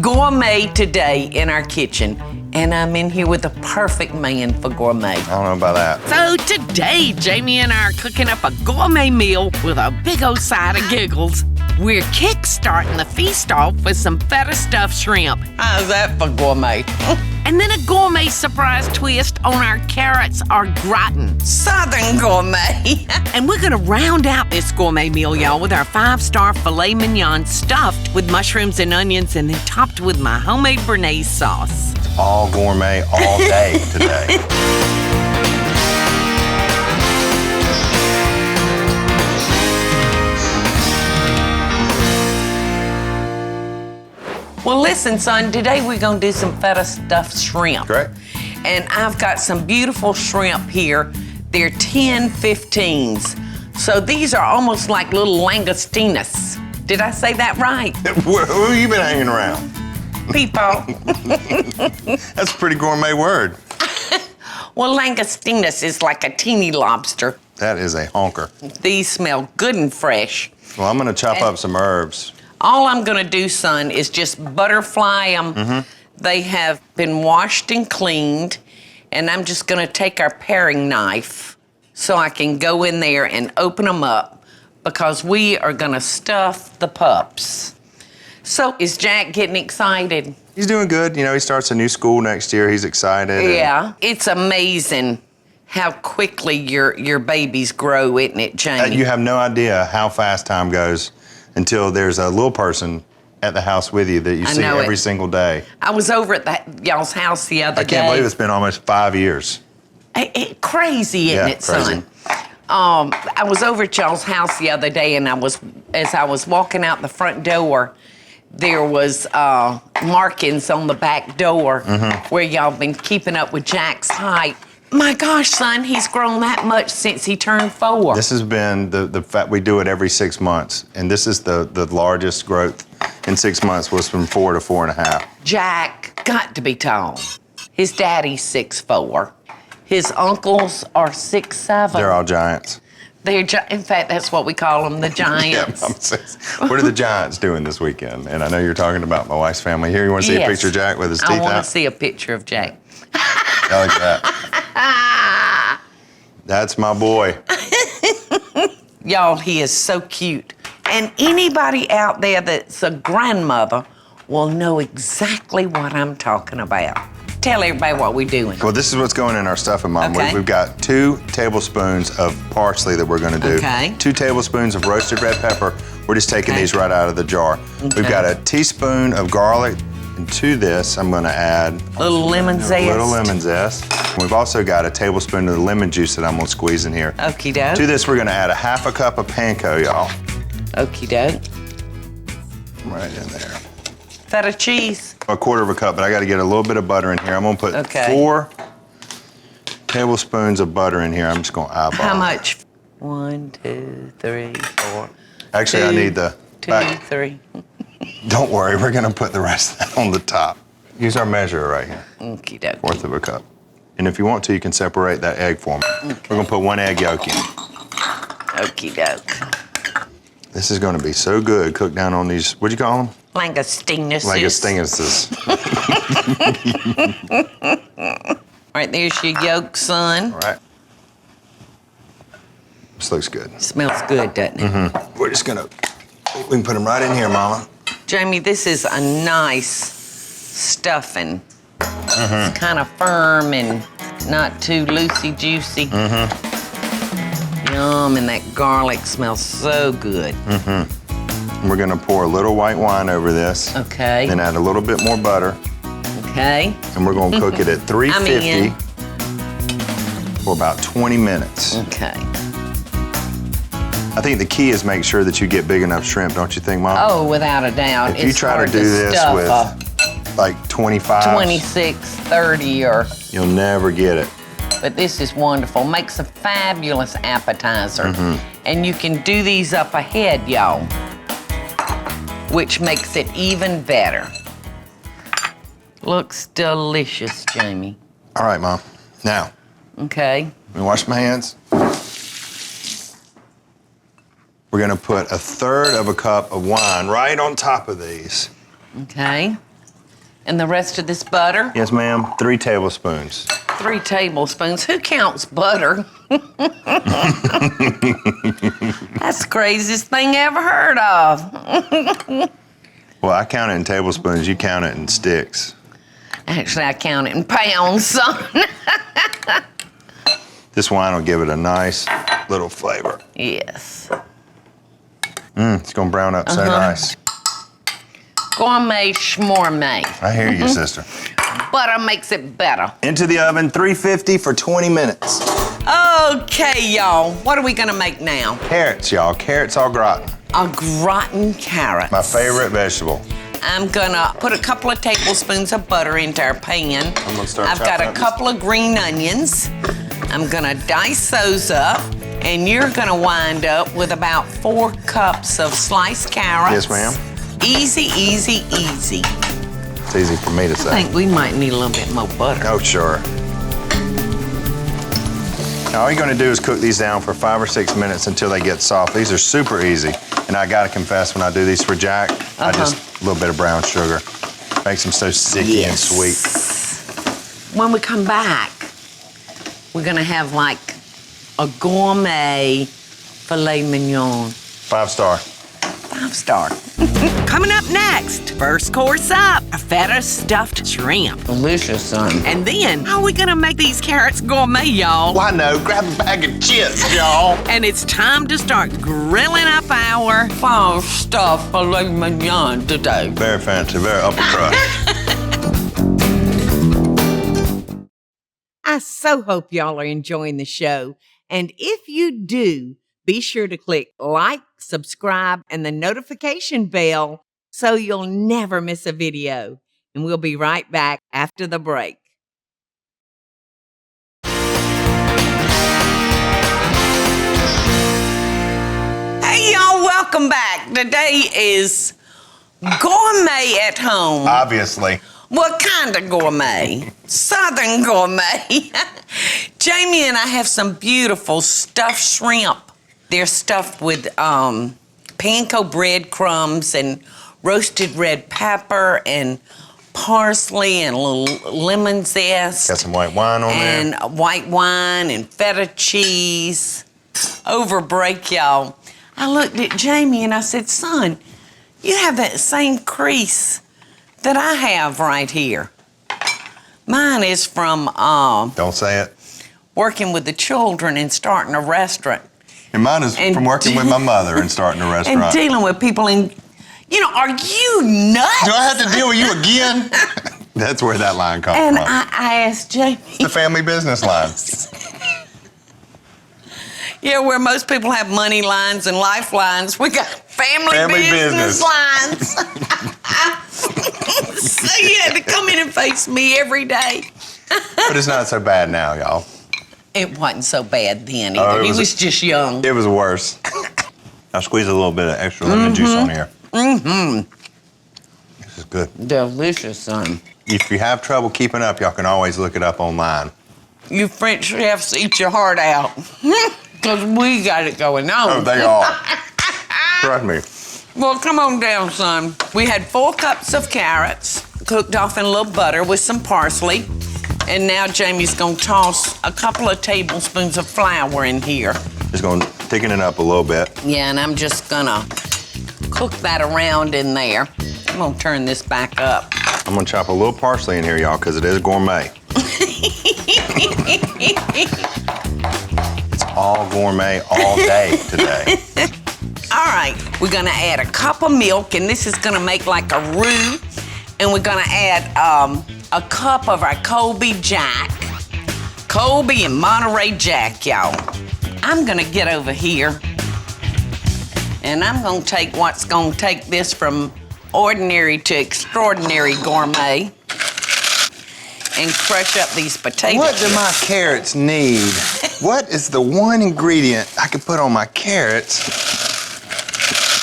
Gourmet today in our kitchen, and I'm in here with the perfect man for gourmet. I don't know about that. So today, Jamie and I are cooking up a gourmet meal with a big old side of giggles. We're kick-starting the feast off with some Feta-Stuffed shrimp. How's that for gourmet? And then a gourmet surprise twist on our carrots or gratin. Southern gourmet. And we're gonna round out this gourmet meal, y'all, with our 5-star filet mignon stuffed with mushrooms and onions and then topped with my homemade béarnaise sauce. All gourmet all day today. Well, listen, son, today we're gonna do some Feta-Stuffed shrimp. Great. And I've got some beautiful shrimp here. They're 10-15s. So these are almost like little langostinos. Did I say that right? Who have you been hanging around? People. That's a pretty gourmet word. Well, langostinos is like a teeny lobster. That is a honker. These smell good and fresh. Well, I'm gonna chop up some herbs. All I'm gonna do, son, is just butterfly them. They have been washed and cleaned, and I'm just gonna take our paring knife so I can go in there and open them up because we are gonna stuff the pups. So is Jack getting excited? He's doing good. You know, he starts a new school next year. He's excited. Yeah, it's amazing how quickly your babies grow, isn't it, Jamie? You have no idea how fast time goes until there's a little person at the house with you that you see every single day. I was over at y'all's house the other day. I can't believe it's been almost 5 years. Crazy, isn't it, crazy. son? I was over at y'all's house the other day, and as I was walking out the front door, there was markings on the back door where y'all been keeping up with Jack's height. My gosh, son, he's grown that much since he turned 4. This has been the fact we do it every 6 months, and this is the largest growth in 6 months was from 4 to 4.5. Jack got to be tall. His daddy's 6'4". His uncles are 6'7". They're all giants. In fact, that's what we call them, the giants. What are the giants doing this weekend? And I know you're talking about my wife's family here. You want to see a picture of Jack with his teeth out? I want to see a picture of Jack. I like that. That's my boy. Y'all, he is so cute. And anybody out there that's a grandmother will know exactly what I'm talking about. Tell everybody what we're doing. Well, this is what's going in our stuffing, Mom. Okay. We've got 2 tablespoons of parsley that we're going to do. Okay. 2 tablespoons of roasted red pepper. We're just taking these right out of the jar. Okay. We've got a teaspoon of garlic. And to this, I'm going to add a little lemon zest. A little lemon zest. We've also got a tablespoon of the lemon juice that I'm going to squeeze in here. Okie doke. To this, we're going to add a 1/2 cup of panko, y'all. Okie doke. Right in there. Feta cheese. 1/4 cup, but I got to get a little bit of butter in here. I'm going to put 4 tablespoons of butter in here. I'm just going to eyeball. How much? 1, 2, 3, 4. Actually, 2, I need the 2, 3. Don't worry, we're gonna put the rest of that on the top. Use our measure right here. Okie dokie. 1/4 cup. And if you want to, you can separate that egg for me. Okay. We're gonna put 1 egg yolk in. Okie doke. This is gonna be so good, cooked down on these, what'd you call them? Langostinos. Langostinos. All right, there's your yolk, son. All right. This looks good. Smells good, doesn't it? We're just gonna, we can put them right in here, Mama. Jamie, this is a nice stuffing. It's kind of firm and not too loosey-juicy. Yum, and that garlic smells so good. And we're gonna pour a little white wine over this. Okay. Then add a little bit more butter. Okay. And we're gonna cook it at 350 for about 20 minutes. Okay. I think the key is make sure that you get big enough shrimp, don't you think, Mom? Oh, without a doubt. If you try to do this with like 25, 26, 30, or... you'll never get it. But this is wonderful. Makes a fabulous appetizer. And you can do these up ahead, y'all, which makes it even better. Looks delicious, Jamie. All right, Mom. Now. Okay. Let me wash my hands. We're gonna put 1/3 cup of wine right on top of these. Okay. And the rest of this butter? Yes, ma'am. 3 tablespoons. 3 tablespoons. Who counts butter? That's the craziest thing I ever heard of. Well, I count it in tablespoons. You count it in sticks. Actually, I count it in pounds, son. This wine will give it a nice little flavor. Yes. It's gonna brown up so nice. Gourmet schmormet. I hear you, sister. Butter makes it better. Into the oven, 350 for 20 minutes. Okay, y'all. What are we gonna make now? Carrots, y'all. Carrots au gratin. A gratin carrot. My favorite vegetable. I'm gonna put a couple of tablespoons of butter into our pan. I'm gonna start I've got a chopping couple of green onions. I'm gonna dice those up, and you're gonna wind up with about 4 cups of sliced carrots. Yes, ma'am. Easy, easy, easy. It's easy for me to say. I think we might need a little bit more butter. Oh, sure. Now, all you're gonna do is cook these down for 5 or 6 minutes until they get soft. These are super easy. And I gotta confess, when I do these for Jack, I just, a little bit of brown sugar. Makes them so sticky and sweet. When we come back, we're gonna have like a gourmet filet mignon. 5-star. 5-star. Coming up next, first course up, a feta-stuffed shrimp. Delicious, son. And then, how are we gonna make these carrots gourmet, y'all? Well, I know. Grab a bag of chips, y'all. And it's time to start grilling up our 5-star filet mignon today. Very fancy, very upper crust. I so hope y'all are enjoying the show. And if you do, be sure to click like, subscribe, and the notification bell so you'll never miss a video. And we'll be right back after the break. Hey, y'all, welcome back. Today is gourmet at home. Obviously. What kind of gourmet? Southern gourmet. Jamie and I have some beautiful stuffed shrimp. They're stuffed with panko breadcrumbs and roasted red pepper and parsley and a little lemon zest. Got some white wine on there. And white wine and feta cheese. Over break, y'all. I looked at Jamie and I said, son, you have that same crease that I have right here. Mine is from Don't say it. working with the children and starting a restaurant. And mine is from working with my mother and starting a restaurant. And dealing with people in, you know, are you nuts? Do I have to deal with you again? That's where that line comes And from. I asked Jamie. The family business line. Yeah, where most people have money lines and lifelines, we got family business lines. So you had to come in and face me every day. But it's not so bad now, y'all. It wasn't so bad then either. He was just young. It was worse. I'll squeeze a little bit of extra lemon juice on here. This is good. Delicious, son. If you have trouble keeping up, y'all can always look it up online. You French chefs eat your heart out. Because we got it going on. Oh, they are. Trust me. Well, come on down, son. We had 4 cups of carrots cooked off in a little butter with some parsley. And now Jamie's gonna toss a couple of tablespoons of flour in here. Just gonna thicken it up a little bit. Yeah, and I'm just gonna cook that around in there. I'm gonna turn this back up. I'm gonna chop a little parsley in here, y'all, because it is gourmet. It's all gourmet all day today. All right, we're gonna add a cup of milk, and this is gonna make like a roux. And we're gonna add a cup of our Colby Jack. Colby and Monterey Jack, y'all. I'm gonna get over here, and I'm gonna take what's gonna take this from ordinary to extraordinary gourmet and crush up these potatoes. What do my carrots need? What is the one ingredient I could put on my carrots?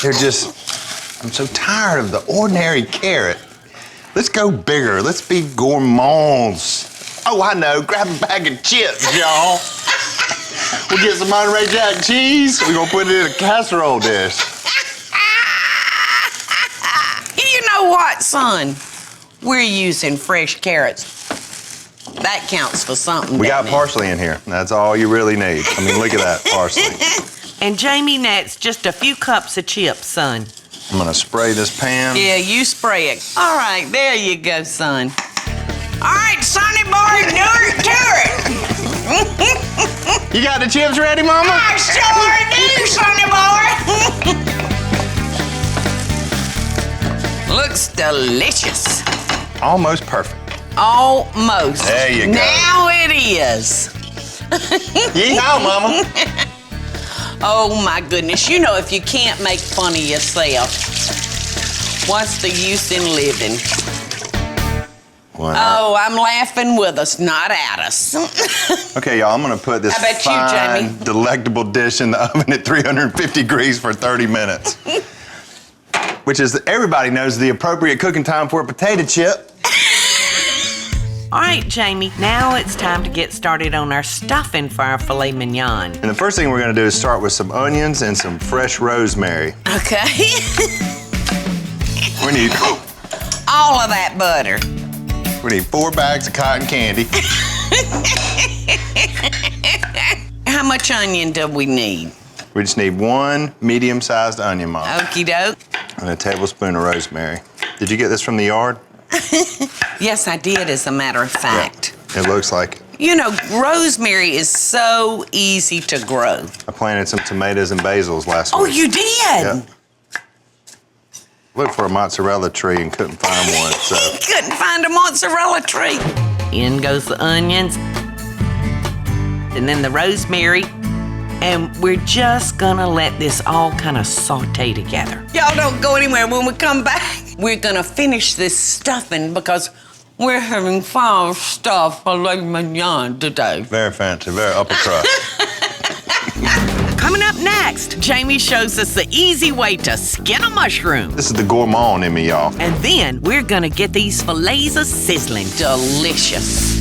They're just, I'm so tired of the ordinary carrot. Let's go bigger. Let's be gourmands. Oh, I know. Grab a bag of chips, y'all. We'll get some Monterey Jack cheese. We're gonna put it in a casserole dish. You know what, son? we're using fresh carrots. That counts for something. We got parsley in here. That's all you really need. I mean, look at that parsley. And Jamie, that's just a few cups of chips, son. I'm gonna spray this pan. Yeah, you spray it. All right, there you go, son. All right, Sonny boy, do it to it. You got the chips ready, Mama? I sure do, Sonny boy. Looks delicious. Almost perfect. Almost. There you go. Now it is. Yeehaw, Mama. Oh, my goodness. You know, if you can't make fun of yourself, what's the use in living? Wow. Oh, I'm laughing with us, not at us. Okay, y'all, I'm gonna put this fine, delectable dish in the oven at 350 degrees for 30 minutes. Which is, everybody knows the appropriate cooking time for a potato chip. All right, Jamie, now it's time to get started on our stuffing for our filet mignon. And the first thing we're gonna do is start with some onions and some fresh rosemary. Okay. We need all of that butter. We need 4 bags of cotton candy. How much onion do we need? We just need 1 medium-sized onion, Mom. Okie doke. And a tablespoon of rosemary. Did you get this from the yard? Yes, I did, as a matter of fact. Yeah, it looks like it. You know, rosemary is so easy to grow. I planted some tomatoes and basils last week. Oh, you did? Yep. Looked for a mozzarella tree and couldn't find one, so. Couldn't find a mozzarella tree. In goes the onions, and then the rosemary, and we're just gonna let this all kind of saute together. Y'all don't go anywhere. When we come back, we're gonna finish this stuffing because we're having 5 stuffed filet mignon today. Very fancy, very upper crust. Coming up next, Jamie shows us the easy way to skin a mushroom. This is the gourmand in me, y'all. And then we're gonna get these fillets a sizzling. Delicious.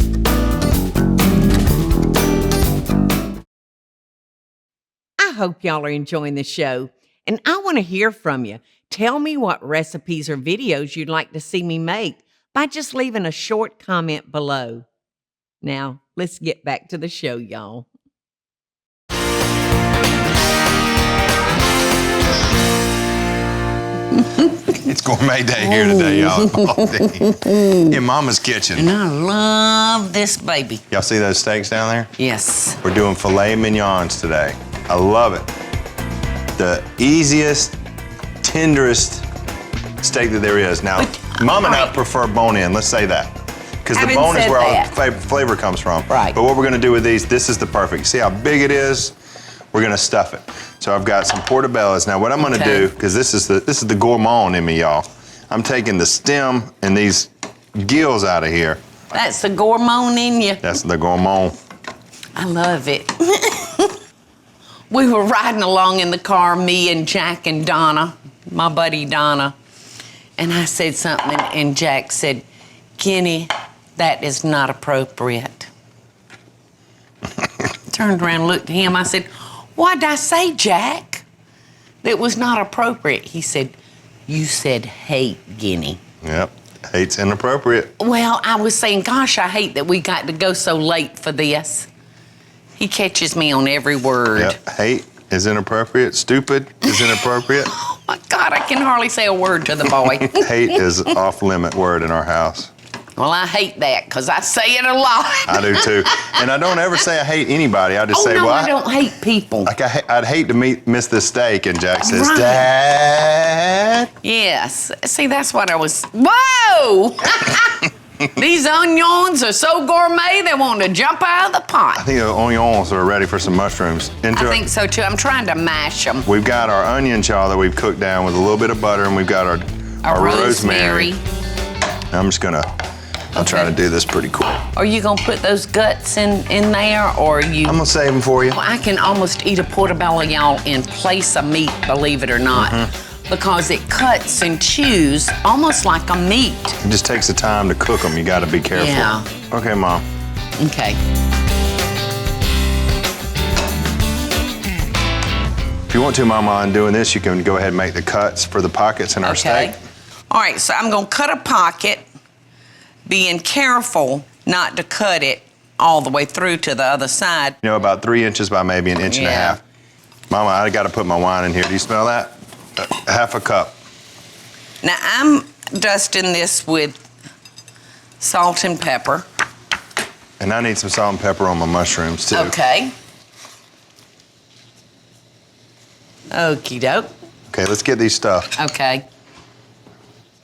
I hope y'all are enjoying the show, and I want to hear from you. Tell me what recipes or videos you'd like to see me make by just leaving a short comment below. Now, let's get back to the show, y'all. It's gourmet day here today, y'all. In Mama's kitchen. And I love this baby. Y'all see those steaks down there? Yes. We're doing filet mignons today. I love it. The easiest, tenderest steak that there is. Now, Mom and I prefer bone-in, let's say that. Because the bone is where all the flavor comes from. Right. But what we're gonna do with these, this is the perfect. See how big it is? We're gonna stuff it. So I've got some portobellos. Now what I'm gonna do, because this is the gourmand in me, y'all. I'm taking the stem and these gills out of here. That's the gourmand in you. That's the gourmand. I love it. We were riding along in the car, me and Jack and Donna, my buddy Donna, and I said something, and Jack said, "Kenny, that is not appropriate." Turned around and looked at him. I said, "What'd I say, Jack? That was not appropriate." He said, "You said hate, Guinea." Yep, hate's inappropriate. Well, I was saying, gosh, I hate that we got to go so late for this. He catches me on every word. Yep, hate is inappropriate. Stupid is inappropriate. Oh, my God, I can hardly say a word to the boy. Hate is off-limit word in our house. Well, I hate that because I say it a lot. I do too. And I don't ever say I hate anybody. I just say, no, well, I don't hate people. Like I'd hate to miss this steak, and Jack says, Dad. Yes. See, that's what I was. Whoa! These onions are so gourmet, they want to jump out of the pot. I think the onions are ready for some mushrooms. I think so too. I'm trying to mash them. We've got our onion chaw that we've cooked down with a little bit of butter, and we've got our rosemary. I'm just gonna. I'll try to do this pretty quick. Are you gonna put those guts in there, or are you? I'm gonna save them for you. Well, I can almost eat a portobello, y'all, in place of meat, believe it or not, because it cuts and chews almost like a meat. It just takes the time to cook them. You gotta be careful. Yeah. Okay, Mom. Okay. If you want to, Mama, in doing this, you can go ahead and make the cuts for the pockets in our steak. All right, so I'm gonna cut a pocket being careful not to cut it all the way through to the other side. You know, about 3 inches by maybe an inch and a half. Mama, I got to put my wine in here. Do you smell that? Half a cup. Now, I'm dusting this with salt and pepper. And I need some salt and pepper on my mushrooms, too. Okay. Okie doke. Okay, let's get these stuffed. Okay.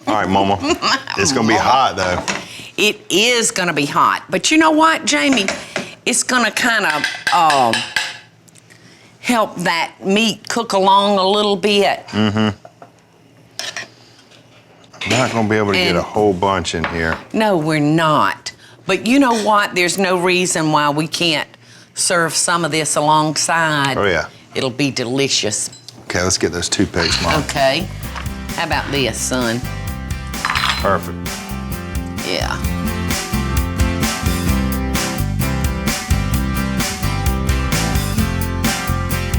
All right, Mama. It's going to be hot, though. It is going to be hot. But you know what, Jamie? It's going to kind of help that meat cook along a little bit. Mm-hmm. I'm not going to be able to get a whole bunch in here. No, we're not. But you know what? There's no reason why we can't serve some of this alongside. Oh, yeah. It'll be delicious. Okay, let's get those toothpicks, Mom. Okay. How about this, son? Perfect. Yeah.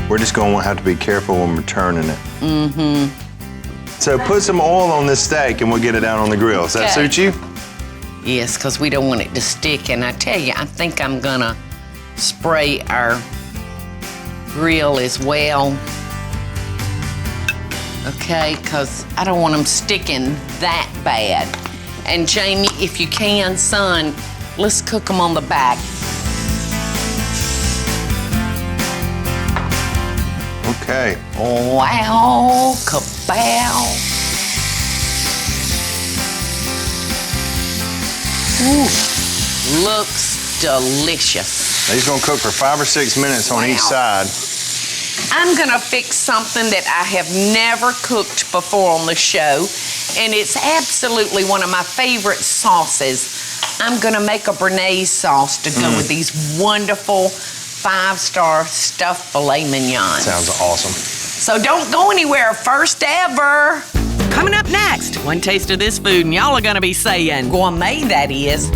We're just going to have to be careful when we're turning it. Mm-hmm. So put some oil on this steak and we'll get it down on the grill. Does that suit you? Yes, because we don't want it to stick. And I tell you, I think I'm going to spray our grill as well. Okay, because I don't want them sticking that bad. And Jamie, if you can, son, let's cook them on the back. Okay. Wow, kabow. Ooh, looks delicious. These gonna cook for 5 or 6 minutes on each side. I'm gonna fix something that I have never cooked before on the show, and it's absolutely one of my favorite sauces. I'm gonna make a béarnaise sauce to go with these wonderful 5-star stuffed filet mignon. Sounds awesome. So don't go anywhere, first ever. Coming up next, one taste of this food and y'all are gonna be saying, gourmet that is.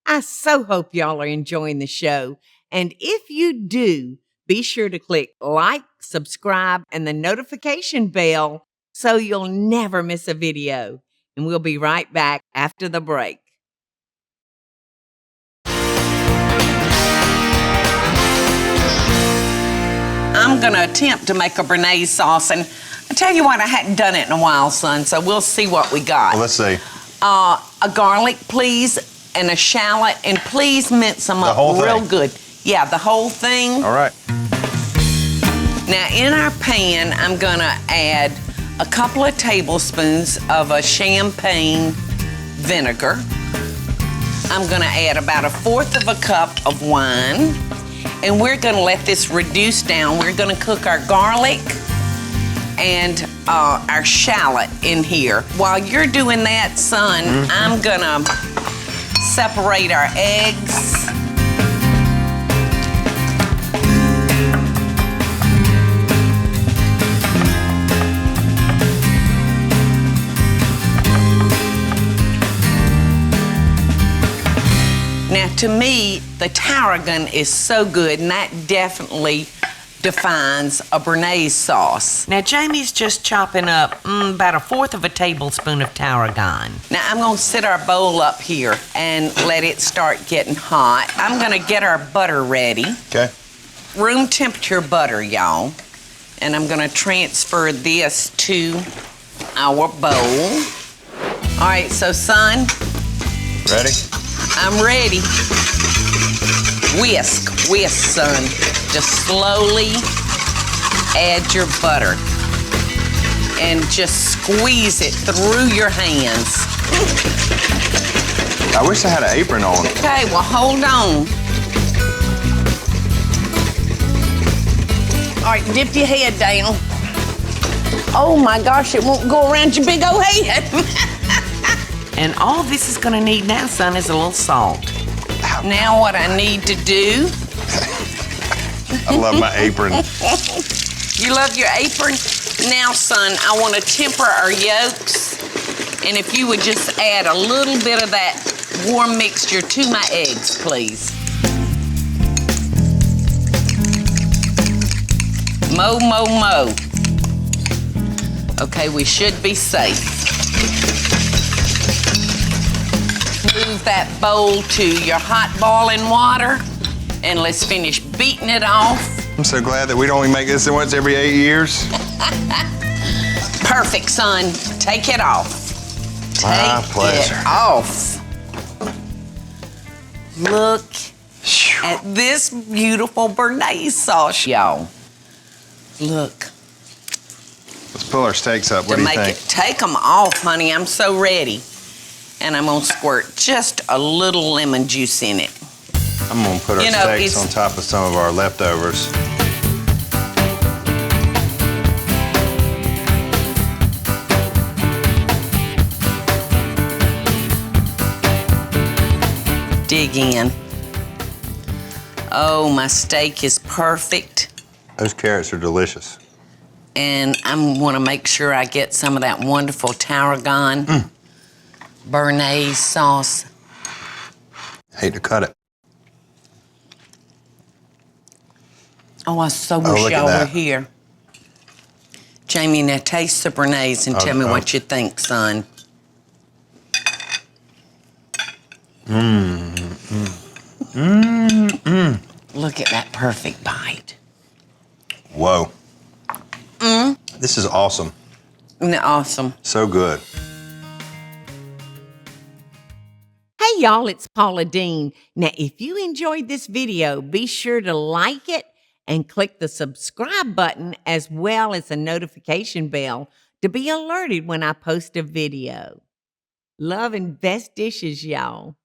I so hope y'all are enjoying the show. And if you do, be sure to click like, subscribe, and the notification bell so you'll never miss a video. And we'll be right back after the break. I'm gonna attempt to make a béarnaise sauce, and I tell you what, I hadn't done it in a while, son, so we'll see what we got. Well, let's see. A garlic, please, and a shallot, and please mince them up real good. Yeah, the whole thing. All right. Now, in our pan, I'm gonna add a couple of tablespoons of a champagne vinegar. I'm gonna add about 1/4 of a cup of wine. And we're gonna let this reduce down. We're gonna cook our garlic and our shallot in here. While you're doing that, son, I'm gonna separate our eggs. Now, to me, the tarragon is so good, and that definitely defines a béarnaise sauce. Now, Jamie's just chopping up about 1/4 of a tablespoon of tarragon. Now, I'm gonna set our bowl up here and let it start getting hot. I'm gonna get our butter ready. Okay. Room temperature butter, y'all. And I'm gonna transfer this to our bowl. All right, so son. Ready? I'm ready. Whisk, son. Just slowly add your butter and just squeeze it through your hands. I wish I had an apron on. Okay, well, hold on. All right, dip your head down. Oh my gosh, it won't go around your big old head. And all this is gonna need now, son, is a little salt. Now what I need to do... I love my apron. You love your apron? Now, son, I wanna temper our yolks. And if you would just add a little bit of that warm mixture to my eggs, please. Mo. Okay, we should be safe. Move that bowl to your hot boiling water, and let's finish beating it off. I'm so glad that we don't only make this once every 8 years. Perfect, son. Take it off. My pleasure. Take it off. Look at this beautiful béarnaise sauce, y'all. Look. Let's pull our steaks up. What do you think? Take them off, honey. I'm so ready. And I'm gonna squirt just a little lemon juice in it. I'm gonna put our steaks on top of some of our leftovers. Dig in. Oh, my steak is perfect. Those carrots are delicious. And I want to make sure I get some of that wonderful tarragon béarnaise sauce. Hate to cut it. Oh, I so wish y'all were here. Jamie, now taste the béarnaise and tell me what you think, son. Look at that perfect bite. Whoa. This is awesome. Isn't it awesome? So good. Hey y'all, it's Paula Deen. Now, if you enjoyed this video, be sure to like it and click the subscribe button as well as the notification bell to be alerted when I post a video. Love and best dishes, y'all.